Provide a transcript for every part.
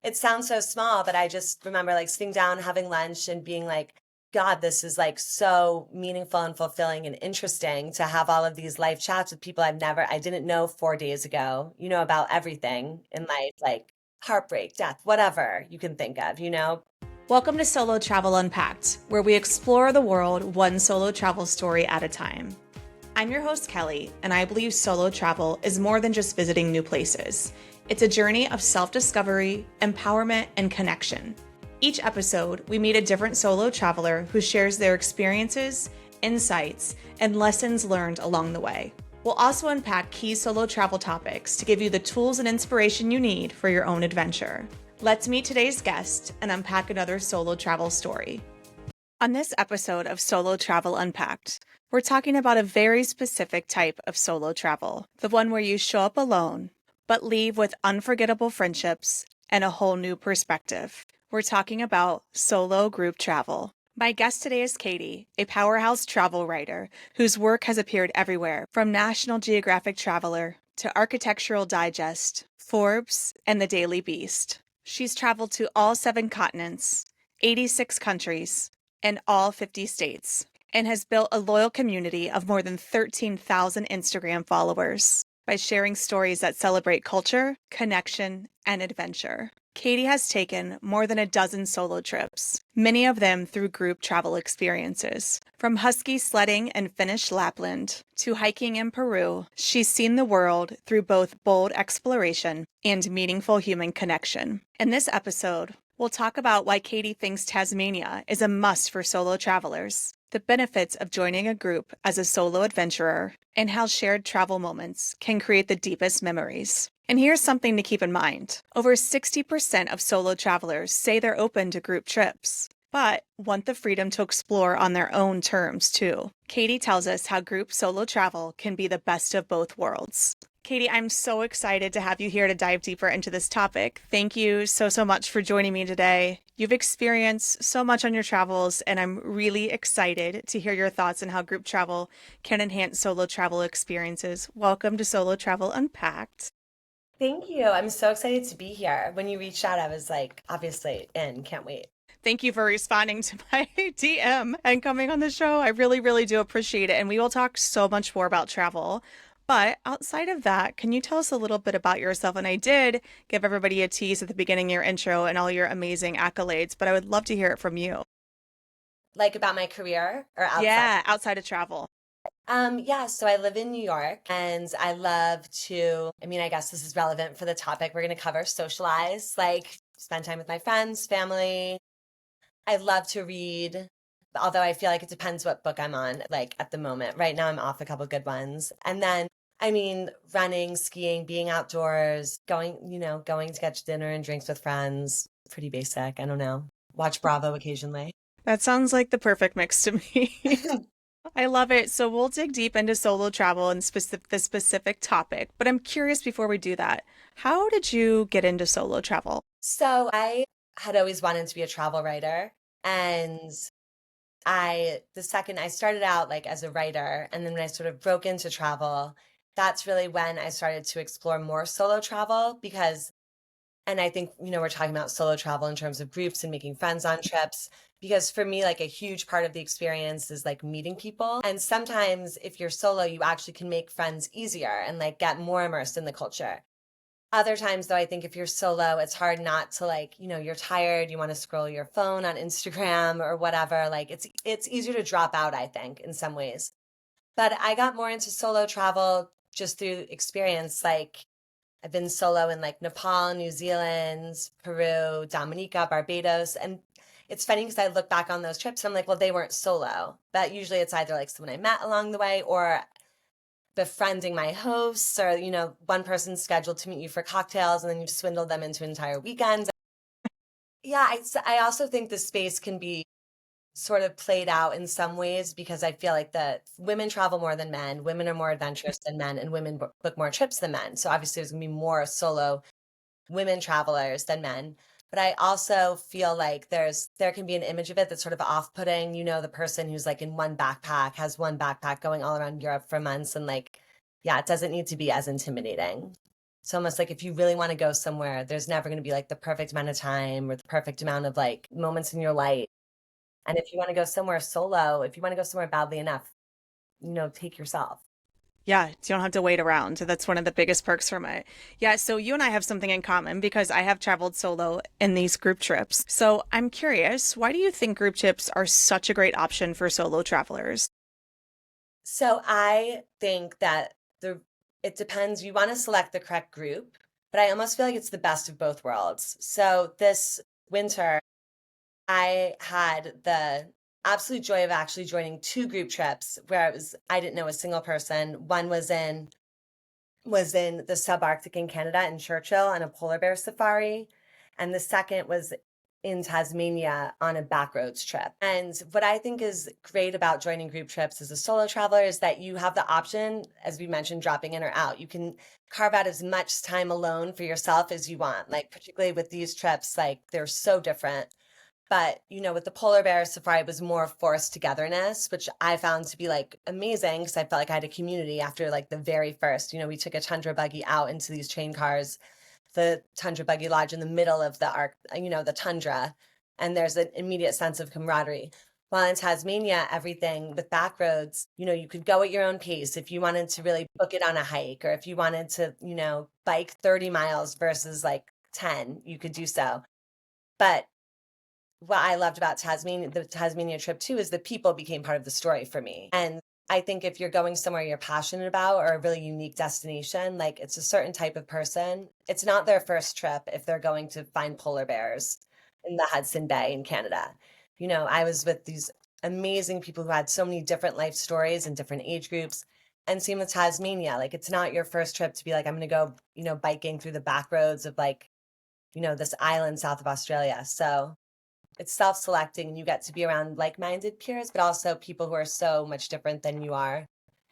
it sounds so small, but I just remember like sitting down, having lunch and being like, God, this is like so meaningful and fulfilling and interesting to have all of these life chats with people I didn't know 4 days ago, about everything in life, like heartbreak, death, whatever you can think of. Welcome to Solo Travel Unpacked, where we explore the world one solo travel story at a time. I'm your host, Kelly, and I believe solo travel is more than just visiting new places. It's a journey of self-discovery, empowerment, and connection. Each episode, we meet a different solo traveler who shares their experiences, insights, and lessons learned along the way. We'll also unpack key solo travel topics to give you the tools and inspiration you need for your own adventure. Let's meet today's guest and unpack another solo travel story. On this episode of Solo Travel Unpacked, we're talking about a very specific type of solo travel, the one where you show up alone, but leave with unforgettable friendships and a whole new perspective. We're talking about solo group travel. My guest today is Katie, a powerhouse travel writer whose work has appeared everywhere, from National Geographic Traveler to Architectural Digest, Forbes, and the Daily Beast. She's traveled to all 7 continents, 86 countries, and all 50 states, and has built a loyal community of more than 13,000 Instagram followers by sharing stories that celebrate culture, connection, and adventure. Katie has taken more than a dozen solo trips, many of them through group travel experiences. From husky sledding in Finnish Lapland to hiking in Peru, she's seen the world through both bold exploration and meaningful human connection. In this episode, we'll talk about why Katie thinks Tasmania is a must for solo travelers, the benefits of joining a group as a solo adventurer, and how shared travel moments can create the deepest memories. And here's something to keep in mind. Over 60% of solo travelers say they're open to group trips, but want the freedom to explore on their own terms too. Katie tells us how group solo travel can be the best of both worlds. Katie, I'm so excited to have you here to dive deeper into this topic. Thank you so much for joining me today. You've experienced so much on your travels, and I'm really excited to hear your thoughts on how group travel can enhance solo travel experiences. Welcome to Solo Travel Unpacked. Thank you. I'm so excited to be here. When you reached out, I was like, obviously in, can't wait. Thank you for responding to my DM and coming on the show. I really do appreciate it. And we will talk so much more about travel. But outside of that, can you tell us a little bit about yourself? And I did give everybody a tease at the beginning of your intro and all your amazing accolades, but I would love to hear it from you. Like about my career or outside? Yeah, outside of travel. Yeah, so I live in New York and I love to, I guess this is relevant for the topic we're going to cover, socialize, like spend time with my friends, family. I love to read, although I feel like it depends what book I'm on, like at the moment. Right now I'm off a couple good ones. And then, running, skiing, being outdoors, going to get dinner and drinks with friends. Pretty basic. I don't know. Watch Bravo occasionally. That sounds like the perfect mix to me. I love it. So we'll dig deep into solo travel and the specific topic. But I'm curious before we do that, how did you get into solo travel? So I had always wanted to be a travel writer. And the second I started out like as a writer, and then when I sort of broke into travel, that's really when I started to explore more solo travel and I think, we're talking about solo travel in terms of groups and making friends on trips. Because for me, like a huge part of the experience is like meeting people. And sometimes if you're solo, you actually can make friends easier and like get more immersed in the culture. Other times, though, I think if you're solo, it's hard not to like, you're tired, you want to scroll your phone on Instagram or whatever. Like it's easier to drop out, I think, in some ways. But I got more into solo travel just through experience. Like I've been solo in like Nepal, New Zealand, Peru, Dominica, Barbados. And it's funny because I look back on those trips and I'm like, well, they weren't solo. But usually it's either like someone I met along the way or befriending my hosts or, one person's scheduled to meet you for cocktails and then you swindle them into entire weekends. Yeah, I also think the space can be sort of played out in some ways because I feel like the women travel more than men, women are more adventurous than men, and women book more trips than men. So obviously there's going to be more solo women travelers than men. But I also feel like there can be an image of it that's sort of off-putting, the person who's like in one backpack, has one backpack going all around Europe for months and like, yeah, it doesn't need to be as intimidating. It's almost like if you really want to go somewhere, there's never going to be like the perfect amount of time or the perfect amount of like moments in your life. And if you want to go somewhere solo, if you want to go somewhere badly enough, take yourself. Yeah, you don't have to wait around. That's one of the biggest perks from it. Yeah, so you and I have something in common because I have traveled solo in these group trips. So I'm curious, why do you think group trips are such a great option for solo travelers? So I think that the it depends. You want to select the correct group, but I almost feel like it's the best of both worlds. So this winter, I had the absolute joy of actually joining two group trips where I didn't know a single person. One was in the subarctic in Canada in Churchill on a polar bear safari, and the second was in Tasmania on a backroads trip. And what I think is great about joining group trips as a solo traveler is that you have the option, as we mentioned, dropping in or out. You can carve out as much time alone for yourself as you want. Like particularly with these trips, like they're so different. But, with the polar bear safari, it was more forced togetherness, which I found to be like amazing because I felt like I had a community after like the very first. We took a tundra buggy out into these train cars, the tundra buggy lodge in the middle of the arc, the tundra, and there's an immediate sense of camaraderie. While in Tasmania, everything with back roads, you could go at your own pace if you wanted to really book it on a hike, or if you wanted to, bike 30 miles versus like 10, you could do so. But what I loved about the Tasmania trip too, is the people became part of the story for me. And I think if you're going somewhere you're passionate about or a really unique destination, like it's a certain type of person. It's not their first trip if they're going to find polar bears in the Hudson Bay in Canada. I was with these amazing people who had so many different life stories and different age groups. And same with Tasmania. Like it's not your first trip to be like, I'm gonna go, biking through the back roads of like, this island south of Australia. So it's self-selecting and you get to be around like-minded peers, but also people who are so much different than you are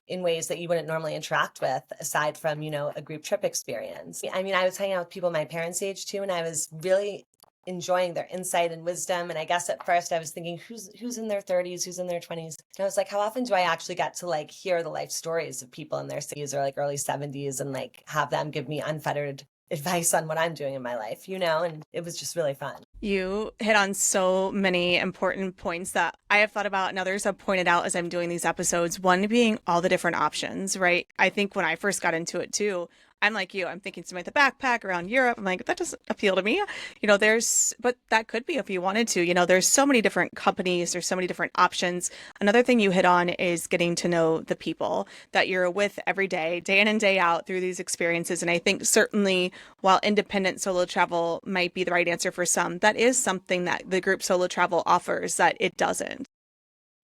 in ways that you wouldn't normally interact with aside from, a group trip experience. I mean, I was hanging out with people my parents' age too, and I was really enjoying their insight and wisdom. And I guess at first I was thinking, who's in their 30s, who's in their 20s? And I was like, how often do I actually get to like hear the life stories of people in their 60s or like early 70s and like have them give me unfettered advice on what I'm doing in my life, and it was just really fun. You hit on so many important points that I have thought about and others have pointed out as I'm doing these episodes. One being all the different options, right? I think when I first got into it too, I'm like you, I'm thinking something with a backpack around Europe. I'm like, that doesn't appeal to me. But that could be if you wanted to. There's so many different companies, there's so many different options. Another thing you hit on is getting to know the people that you're with every day in and day out through these experiences. And I think certainly while independent solo travel might be the right answer for some, that is something that the group solo travel offers that it doesn't.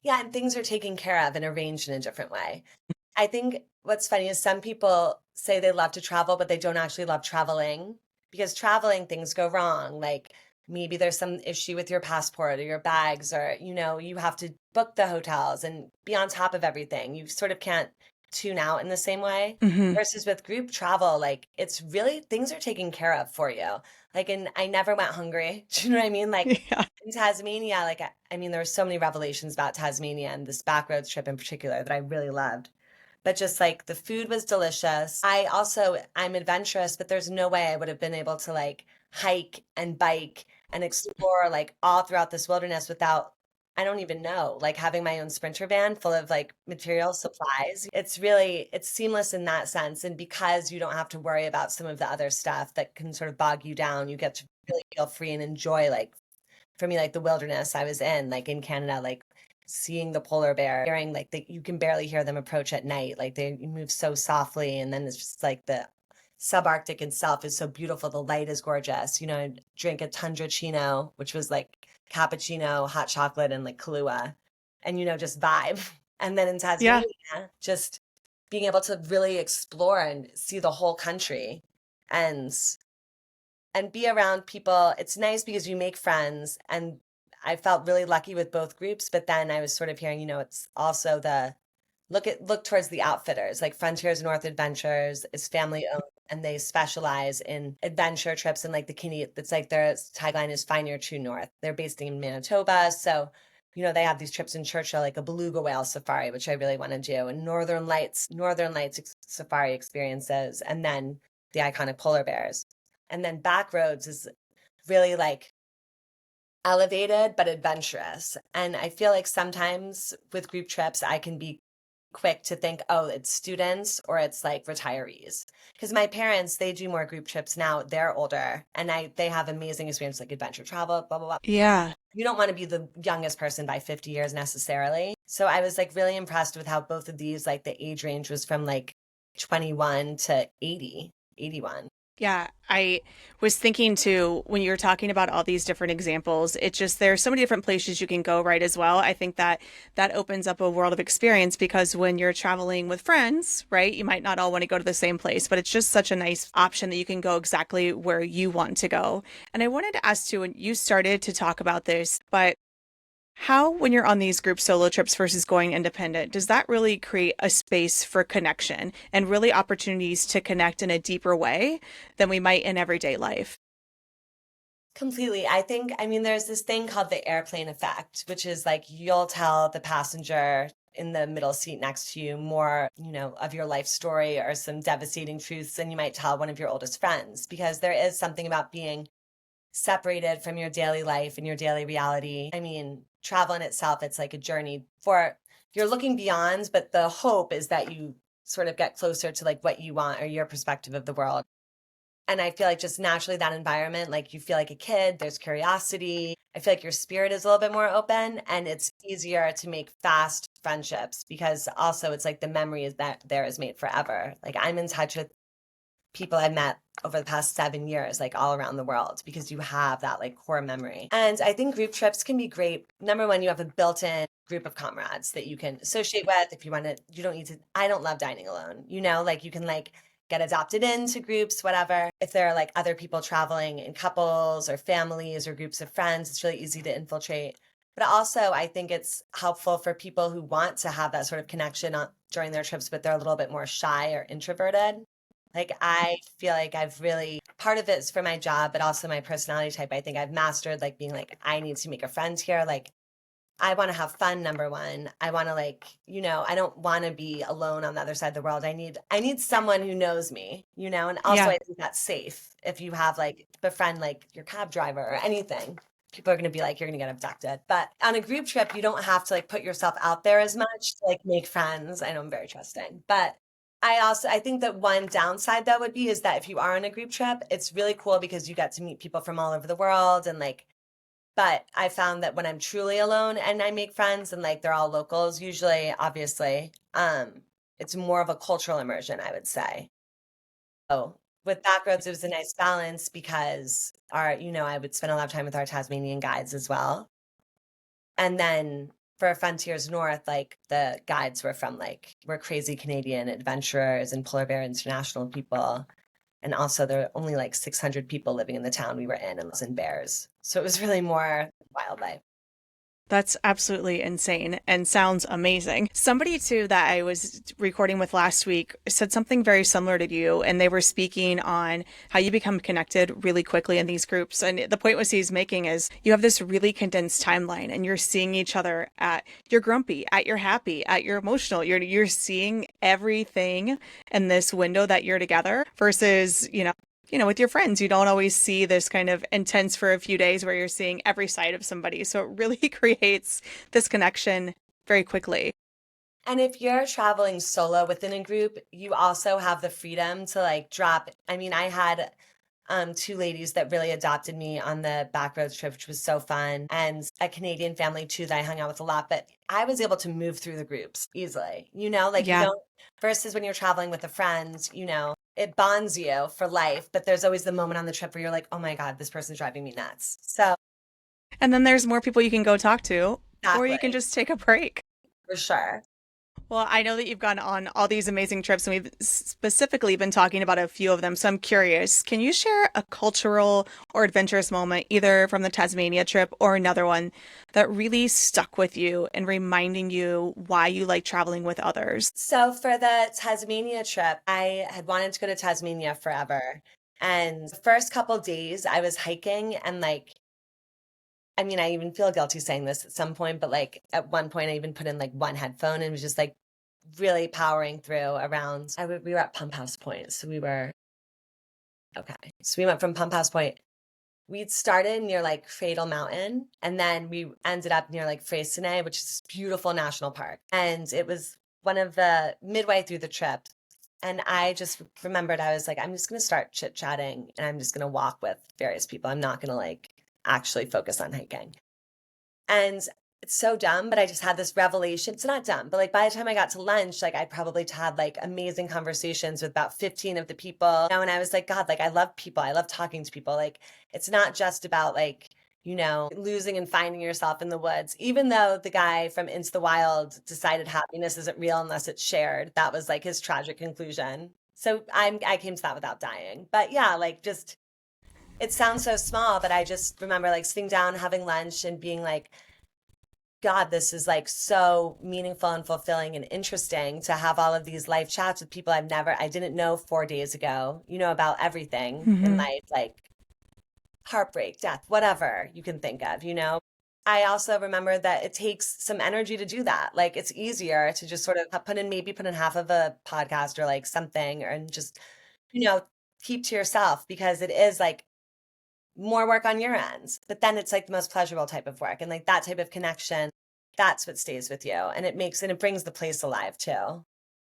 Yeah, and things are taken care of and arranged in a different way. I think what's funny is some people say they love to travel, but they don't actually love traveling because traveling things go wrong. Like maybe there's some issue with your passport or your bags, or, you have to book the hotels and be on top of everything. You sort of can't tune out in the same way. Hmm. Versus with group travel, like it's really things are taken care of for you. Like, and I never went hungry. Do you know what I mean? Like Yeah. in Tasmania, like I mean, there were so many revelations about Tasmania and this backroads trip in particular that I really loved. But just like the food was delicious. I'm adventurous, but there's no way I would have been able to like hike and bike and explore like all throughout this wilderness without, I don't even know, like having my own sprinter van full of like material supplies. It's seamless in that sense. And because you don't have to worry about some of the other stuff that can sort of bog you down, you get to really feel free and enjoy like, for me, like the wilderness I was in, like in Canada, like seeing the polar bear, hearing like you can barely hear them approach at night. Like they move so softly, and then it's just like the subarctic itself is so beautiful. The light is gorgeous. I'd drink a tundra chino, which was like cappuccino, hot chocolate, and like Kahlua, and just vibe. And then in Yeah. Tasmania, just being able to really explore and see the whole country and be around people. It's nice because you make friends, and I felt really lucky with both groups, but then I was sort of hearing, it's also the look towards the outfitters, like Frontiers North Adventures is family owned and they specialize in adventure trips and like the Canadian, it's like their tagline is find your true north. They're based in Manitoba. So, they have these trips in Churchill, like a beluga whale safari, which I really want to do, and Northern Lights safari experiences. And then the iconic polar bears. And then Backroads is really like elevated but adventurous. And I feel like sometimes with group trips, I can be quick to think, oh, it's students or it's like retirees. Because my parents, they do more group trips now. They're older and they have amazing experience like adventure travel, blah, blah, blah. Yeah. You don't want to be the youngest person by 50 years necessarily. So I was like really impressed with how both of these, like the age range was from like 21 to 80, 81. Yeah, I was thinking too, when you were talking about all these different examples, it just, there's so many different places you can go, right, as well. I think that that opens up a world of experience because when you're traveling with friends, right, you might not all want to go to the same place, but it's just such a nice option that you can go exactly where you want to go. And I wanted to ask too, when you started to talk about this, but how, when you're on these group solo trips versus going independent, does that really create a space for connection and really opportunities to connect in a deeper way than we might in everyday life? Completely. I think, I mean, there's this thing called the airplane effect, which is like you'll tell the passenger in the middle seat next to you more, of your life story or some devastating truths than you might tell one of your oldest friends, because there is something about being separated from your daily life and your daily reality. I mean, travel in itself, it's like a journey for you're looking beyond, but the hope is that you sort of get closer to like what you want or your perspective of the world. And I feel like just naturally that environment, like you feel like a kid, there's curiosity. I feel like your spirit is a little bit more open and it's easier to make fast friendships because also it's like the memory is that there is made forever. Like I'm in touch with people I've met over the past 7 years, like all around the world, because you have that like core memory. And I think group trips can be great. Number one, you have a built in group of comrades that you can associate with. If you want to, you don't need to, I don't love dining alone, like you can like get adopted into groups, whatever. If there are like other people traveling in couples or families or groups of friends, it's really easy to infiltrate. But also, I think it's helpful for people who want to have that sort of connection during their trips, but they're a little bit more shy or introverted. Like, I feel like I've really, part of it's for my job, but also my personality type. I think I've mastered like being like, I need to make a friend here. Like, I want to have fun, number one. I want to like, I don't want to be alone on the other side of the world. I need someone who knows me, and also Yeah. I think that's safe. If you have like befriend like your cab driver or anything, people are going to be like, you're going to get abducted. But on a group trip, you don't have to like put yourself out there as much to like make friends. I know I'm very trusting, but I think that one downside though would be is that if you are on a group trip, it's really cool because you get to meet people from all over the world and like, but I found that when I'm truly alone and I make friends and like they're all locals, usually, obviously, it's more of a cultural immersion, I would say. Oh, with Backroads, it was a nice balance because I would spend a lot of time with our Tasmanian guides as well. And then for Frontiers North, like the guides were from like, we're crazy Canadian adventurers and polar bear international people. And also there are only like 600 people living in the town we were in and lives in bears. So it was really more wildlife. That's absolutely insane and sounds amazing. Somebody too that I was recording with last week said something very similar to you, and they were speaking on how you become connected really quickly in these groups. And the point was he's making is you have this really condensed timeline, and you're seeing each other at you're grumpy, at you're happy, at you're emotional. You're seeing everything in this window that you're together versus with your friends, you don't always see this kind of intense for a few days where you're seeing every side of somebody. So it really creates this connection very quickly. And if you're traveling solo within a group, you also have the freedom to like drop. I mean, I had two ladies that really adopted me on the Backroads trip, which was so fun, and a Canadian family too that I hung out with a lot. But I was able to move through the groups easily, like you Yeah. don't, versus when you're traveling with a friend, it bonds you for life. But there's always the moment on the trip where you're like, oh my God, this person's driving me nuts. So, And then there's more people you can go talk to, or you can exactly, just take a break. for sure. Well, I know that you've gone on all these amazing trips, and we've specifically been talking about a few of them. So I'm curious, can you share a cultural or adventurous moment, either from the Tasmania trip or another one, that really stuck with you and reminding you why you like traveling with others? So for the Tasmania trip, I had wanted to go to Tasmania forever. And the first couple days I was hiking and like, I mean, I even feel guilty saying this at some point, but like at one point I even put in like one headphone and was just like really powering through around. We were at Pump House Point, so we were Okay. So we went from Pump House Point. We'd started near like Cradle Mountain, and then we ended up near like Freycinet, which is a beautiful national park. And it was one of the midway through the trip. And I just remembered I was like, I'm just going to start chit chatting and I'm just going to walk with various people. I'm not going to like actually focus on hiking. And it's so dumb, but I just had this revelation. It's not dumb, but like by the time I got to lunch, like I probably had like amazing conversations with about 15 of the people. And I was like, God, like I love people. I love talking to people. Like it's not just about like, losing and finding yourself in the woods. Even though the guy from Into the Wild decided happiness isn't real unless it's shared, that was like his tragic conclusion. So I came to that without dying. But yeah, like just it sounds so small, but I just remember like sitting down, having lunch, and being like, God, this is like so meaningful and fulfilling and interesting to have all of these life chats with people I didn't know 4 days ago, about everything in Hmm. life, like heartbreak, death, whatever you can think of. I also remember that it takes some energy to do that. Like it's easier to just sort of put in half of a podcast or like something, or and just, you know, keep to yourself because it is like more work on your end. But then it's like the most pleasurable type of work and like that type of connection, that's what stays with you. And it brings the place alive too.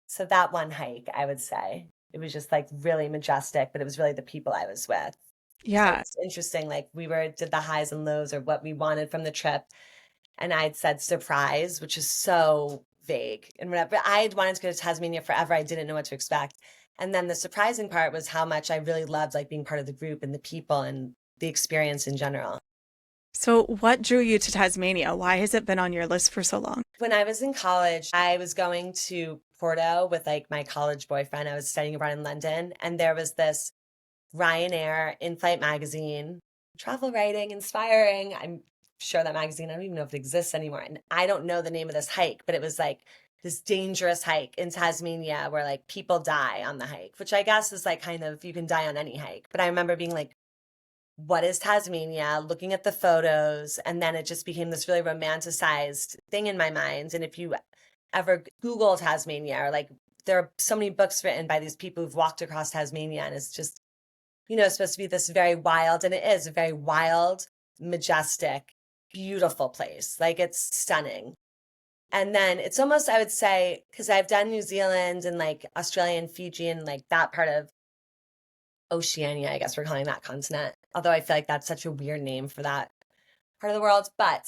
So that one hike, I would say, it was just like really majestic, but it was really the people I was with. So Yeah. it's interesting. Like did the highs and lows or what we wanted from the trip. And I'd said surprise, which is so vague. And whatever, I'd wanted to go to Tasmania forever. I didn't know what to expect. And then the surprising part was how much I really loved like being part of the group and the people and the experience in general. So, what drew you to Tasmania? Why has it been on your list for so long? When I was in college, I was going to Porto with like my college boyfriend. I was studying abroad in London, and there was this Ryanair in-flight magazine, travel writing, inspiring. I'm sure that magazine, I don't even know if it exists anymore. And I don't know the name of this hike, but it was like this dangerous hike in Tasmania where like people die on the hike, which I guess is like kind of you can die on any hike. But I remember being like, what is Tasmania? Looking at the photos, and then it just became this really romanticized thing in my mind. And if you ever Google Tasmania, or like there are so many books written by these people who've walked across Tasmania, and it's just supposed to be this very wild, and it is a very wild, majestic, beautiful place. Like it's stunning. And then it's almost, I would say, because I've done New Zealand and like Australia and Fiji and like that part of Oceania, I guess we're calling that continent. Although I feel like that's such a weird name for that part of the world. But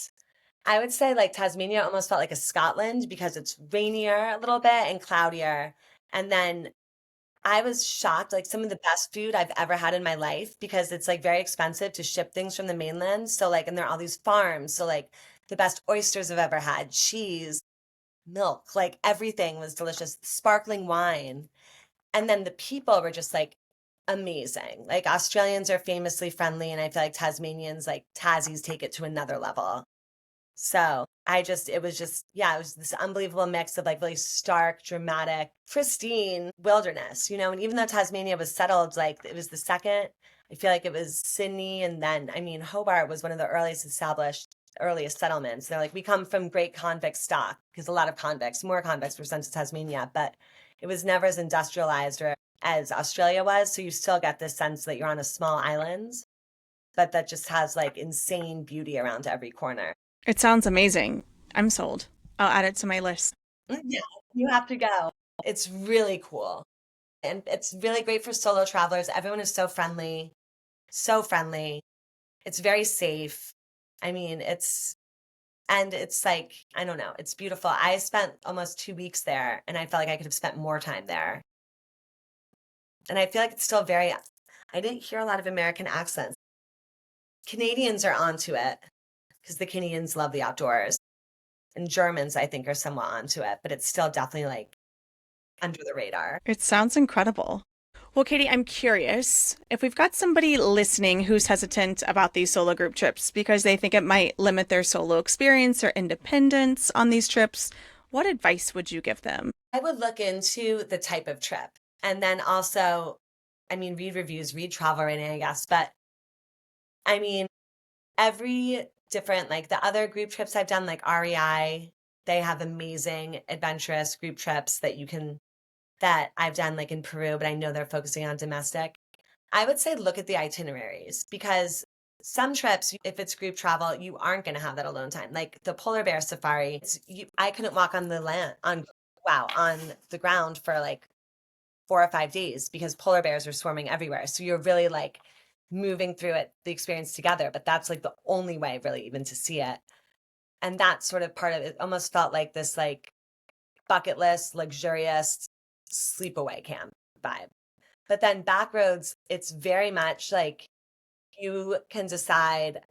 I would say like Tasmania almost felt like a Scotland because it's rainier a little bit and cloudier. And then I was shocked, like some of the best food I've ever had in my life because it's like very expensive to ship things from the mainland. So like, and there are all these farms. So like the best oysters I've ever had, cheese, milk, like everything was delicious, sparkling wine. And then the people were just like amazing. Like Australians are famously friendly, and I feel like Tasmanians, like Tassies, take it to another level. So it was just, yeah, it was this unbelievable mix of like really stark, dramatic, pristine wilderness. And even though Tasmania was settled, like it was the second, I feel like it was Sydney. And then, I mean, Hobart was one of the earliest settlements. They're like, we come from great convict stock because a lot of more convicts were sent to Tasmania, but it was never as industrialized or as Australia was. So you still get this sense that you're on a small island, but that just has like insane beauty around every corner. It sounds amazing. I'm sold. I'll add it to my list. Yeah, you have to go. It's really cool. And it's really great for solo travelers. Everyone is so friendly, so friendly. It's very safe. I mean, it's like, I don't know, it's beautiful. I spent almost 2 weeks there and I felt like I could have spent more time there. And I feel like it's still I didn't hear a lot of American accents. Canadians are onto it because the Canadians love the outdoors. And Germans, I think, are somewhat onto it, but it's still definitely like under the radar. It sounds incredible. Well, Katie, I'm curious if we've got somebody listening who's hesitant about these solo group trips because they think it might limit their solo experience or independence on these trips, what advice would you give them? I would look into the type of trip and then also, I mean, read reviews, read travel writing, I guess. But I mean, every different, like the other group trips I've done, like REI, they have amazing adventurous group trips that I've done like in Peru, but I know they're focusing on domestic. I would say look at the itineraries because some trips, if it's group travel, you aren't going to have that alone time. Like the polar bear safari, I couldn't walk on the land on the ground for like 4 or 5 days because polar bears are swarming everywhere. So you're really like moving through it, the experience together. But that's like the only way really even to see it. And that sort of part of it almost felt like this like bucket list, luxurious sleepaway camp vibe. But then Backroads, it's very much like you can decide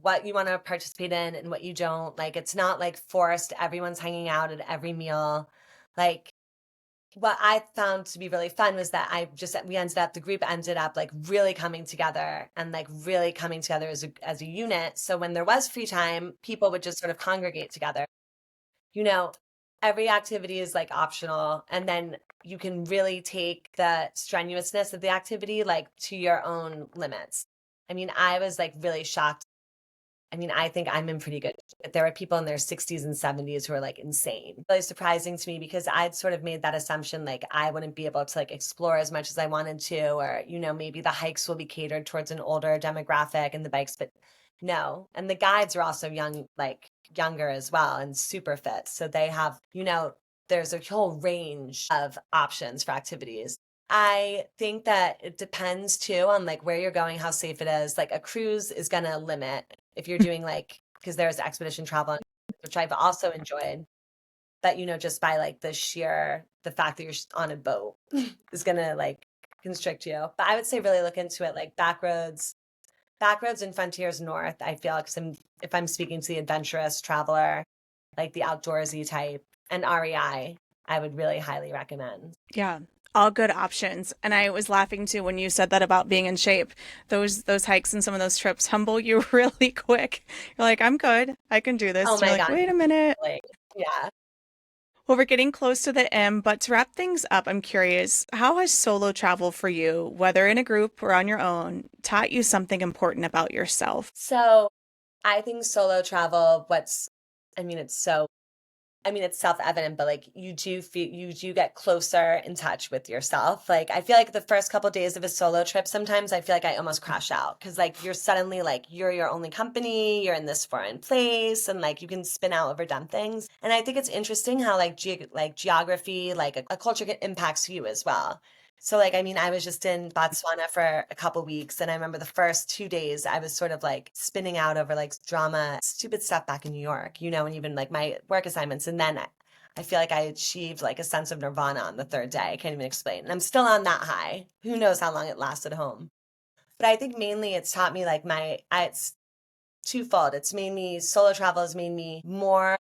what you want to participate in and what you don't. Like it's not like forced, everyone's hanging out at every meal. Like what I found to be really fun was that the group ended up like really coming together and like really coming together as a unit. So when there was free time, people would just sort of congregate together. You know, every activity is like optional, and then you can really take the strenuousness of the activity like to your own limits. I mean, I was like really shocked. I mean, I think I'm in pretty good. But there were people in their 60s and 70s who are like insane. Really surprising to me because I'd sort of made that assumption like I wouldn't be able to like explore as much as I wanted to, or, maybe the hikes will be catered towards an older demographic and the bikes, but no. And the guides are also young, like younger as well and super fit. So they have, there's a whole range of options for activities. I think that it depends too on like where you're going, how safe it is. Like a cruise is going to limit if you're doing like, because there's expedition travel, which I've also enjoyed, but just by like the fact that you're on a boat is going to like constrict you. But I would say really look into it like Backroads and Frontiers North. I feel like if I'm speaking to the adventurous traveler, like the outdoorsy type, and REI, I would really highly recommend. Yeah, all good options. And I was laughing too when you said that about being in shape. Those hikes and some of those trips humble you really quick. You're like, I'm good. I can do this. Oh And you're my like, God. wait a minute. Like, yeah. Well, we're getting close to the end, but to wrap things up, I'm curious, how has solo travel for you, whether in a group or on your own, taught you something important about yourself? So I think solo travel, I mean, it's so it's self-evident, but like you do get closer in touch with yourself. Like I feel like the first couple days of a solo trip, sometimes I feel like I almost crash out because like you're suddenly like you're your only company, you're in this foreign place, and like you can spin out over dumb things. And I think it's interesting how like geography, like a culture impacts you as well. So like I mean, I was just in Botswana for a couple weeks, and I remember the first 2 days I was sort of like spinning out over like drama, stupid stuff back in New York, and even like my work assignments. And then I feel like I achieved like a sense of nirvana on the third day. I can't even explain. And I'm still on that high. Who knows how long it lasted home? But I think mainly it's taught me like it's twofold. It's made me solo travel has made me more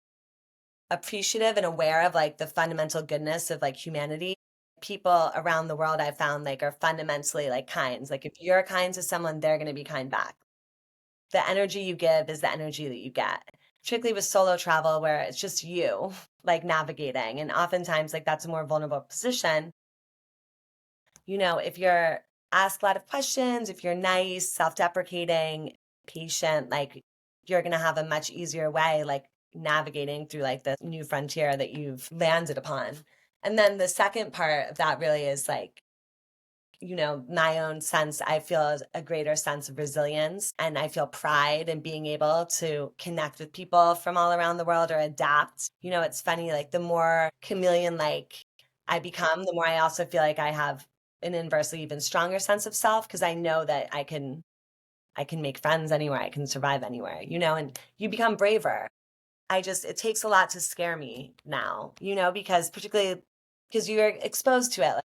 appreciative and aware of like the fundamental goodness of like humanity. People around the world I've found like are fundamentally like kind. Like if you're kind to someone, they're going to be kind back. The energy you give is the energy that you get. Particularly with solo travel where it's just you like navigating. And oftentimes like that's a more vulnerable position. If you're asked a lot of questions, if you're nice, self-deprecating, patient, like you're going to have a much easier way like navigating through like the new frontier that you've landed upon. And then the second part of that really is like my own sense, I feel a greater sense of resilience and I feel pride in being able to connect with people from all around the world or adapt. It's funny, like the more chameleon like I become, the more I also feel like I have an inversely even stronger sense of self because I know that I can make friends anywhere, I can survive anywhere, and you become braver. It takes a lot to scare me now, because particularly because you're exposed to it. Like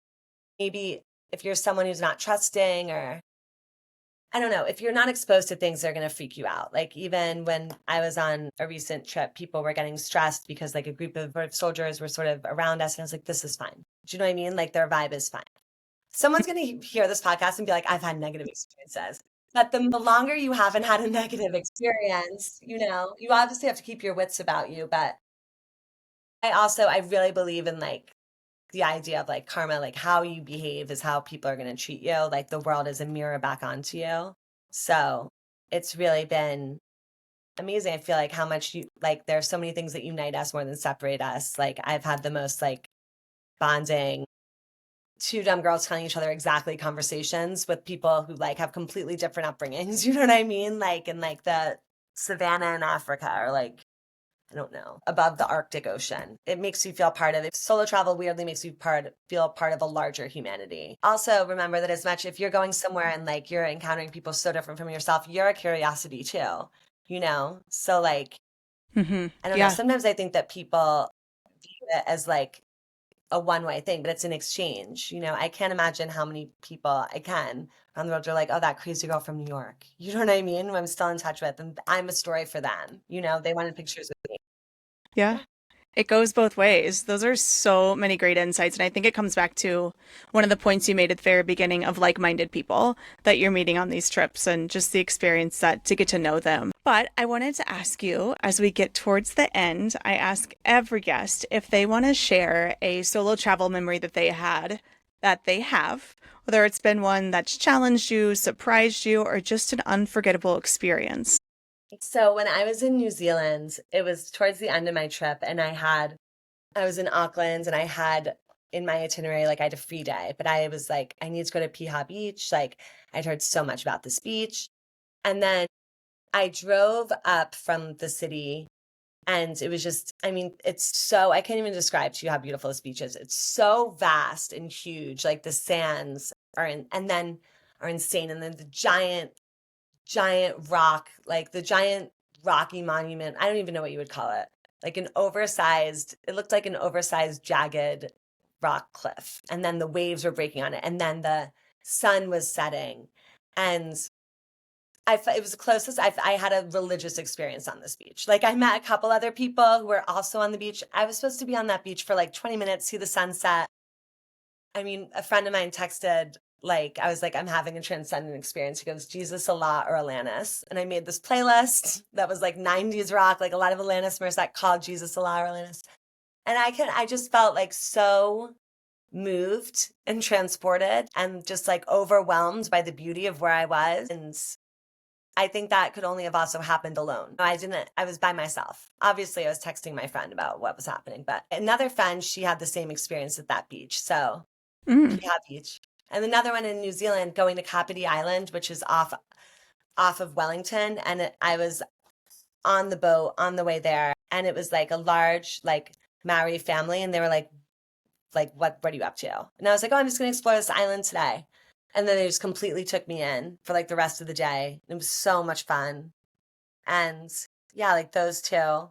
maybe if you're someone who's not trusting or I don't know, if you're not exposed to things, they're going to freak you out. Like even when I was on a recent trip, people were getting stressed because like a group of soldiers were sort of around us. And I was like, this is fine. Do you know what I mean? Like their vibe is fine. Someone's going to hear this podcast and be like, I've had negative experiences. But the longer you haven't had a negative experience, you obviously have to keep your wits about you. But I really believe in like the idea of like karma, like how you behave is how people are going to treat you. Like the world is a mirror back onto you. So it's really been amazing. I feel like how much there's so many things that unite us more than separate us. Like I've had the most like bonding two dumb girls telling each other exactly conversations with people who like have completely different upbringings. You know what I mean? Like in like the savannah in Africa, or like, I don't know, above the Arctic Ocean. It makes you feel part of it. Solo travel weirdly makes you feel part of a larger humanity. Also, remember that as much if you're going somewhere and like you're encountering people so different from yourself, you're a curiosity too, you know? So like, I don't know. Yeah. Sometimes I think that people view it as like a one-way thing, but it's an exchange. You know, I can't imagine how many people I can on the road are like, oh, that crazy girl from New York. You know what I mean? Who I'm still in touch with, and I'm a story for them. You know, they wanted pictures with me. Yeah. It goes both ways. Those are so many great insights. And I think it comes back to one of the points you made at the very beginning of like-minded people that you're meeting on these trips and just the experience that to get to know them. But I wanted to ask you, as we get towards the end, I ask every guest if they want to share a solo travel memory that they had, that they have, whether it's been one that's challenged you, surprised you, or just an unforgettable experience. So when I was in New Zealand, it was towards the end of my trip, and I was in Auckland, and I had in my itinerary, like I had a free day, but I was like, I need to go to Piha Beach. Like I'd heard so much about this beach. And then I drove up from the city, and it was just, I mean, it's so, I can't even describe to you how beautiful this beach is. It's so vast and huge. Like the sands and then are insane. And then the giant rock, like the giant rocky monument. I don't even know what you would call it. Like it looked like an oversized, jagged rock cliff. And then the waves were breaking on it. And then the sun was setting. And it was the closest I had a religious experience on this beach. Like I met a couple other people who were also on the beach. I was supposed to be on that beach for like 20 minutes, see the sunset. I mean, a friend of mine texted, like, I was like, I'm having a transcendent experience. He goes, Jesus, Allah, or Alanis. And I made this playlist that was like 90s rock, like a lot of Alanis Morissette called Jesus, Allah, or Alanis. And I just felt like so moved and transported and just like overwhelmed by the beauty of where I was. And I think that could only have also happened alone. I was by myself. Obviously, I was texting my friend about what was happening, but another friend, she had the same experience at that beach. So, Piha Beach. And another one in New Zealand, going to Kapiti Island, which is off of Wellington. And I was on the boat on the way there. And it was like a large, like Maori family. And they were like, what are you up to? And I was like, oh, I'm just going to explore this island today. And then they just completely took me in for like the rest of the day. It was so much fun. And yeah, like those two.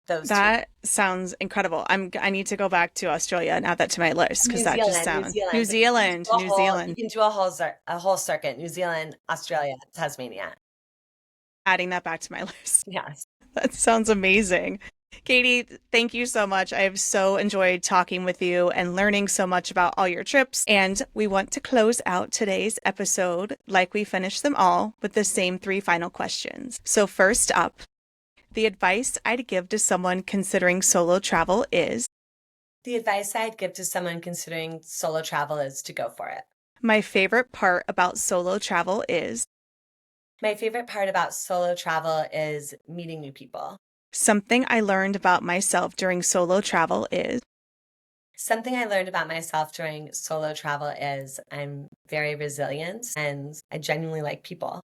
That sounds incredible. I need to go back to Australia and add that to my list because that just sounds New Zealand. You can do a whole circuit. New Zealand, Australia, Tasmania. Adding that back to my list. Yes. That sounds amazing. Katie, thank you so much. I have so enjoyed talking with you and learning so much about all your trips. And we want to close out today's episode, like we finished them all, with the same three final questions. So first up, the advice I'd give to someone considering solo travel is? The advice I'd give to someone considering solo travel is to go for it. My favorite part about solo travel is? My favorite part about solo travel is meeting new people. Something I learned about myself during solo travel is? Something I learned about myself during solo travel is I'm very resilient and I genuinely like people.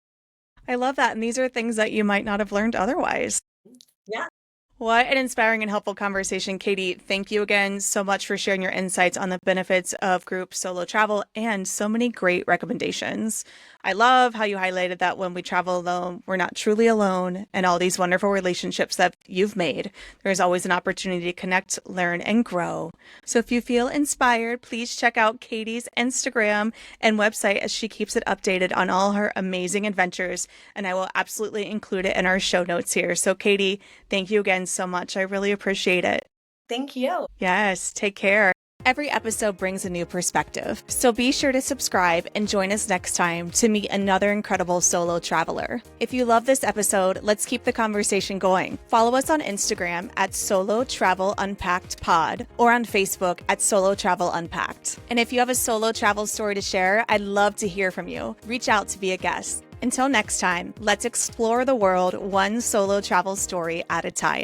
I love that. And these are things that you might not have learned otherwise. Yeah. What an inspiring and helpful conversation, Katie. Thank you again so much for sharing your insights on the benefits of group solo travel and so many great recommendations. I love how you highlighted that when we travel alone, we're not truly alone, and all these wonderful relationships that you've made. There's always an opportunity to connect, learn, and grow. So if you feel inspired, please check out Katie's Instagram and website as she keeps it updated on all her amazing adventures, and I will absolutely include it in our show notes here. So Katie, thank you again so much. I really appreciate it. Thank you. Yes, take care. Every episode brings a new perspective, so be sure to subscribe and join us next time to meet another incredible solo traveler. If you love this episode, let's keep the conversation going. Follow us on Instagram at Solo Travel Unpacked Pod or on Facebook at Solo Travel Unpacked. And if you have a solo travel story to share, I'd love to hear from you. Reach out to be a guest. Until next time, let's explore the world one solo travel story at a time.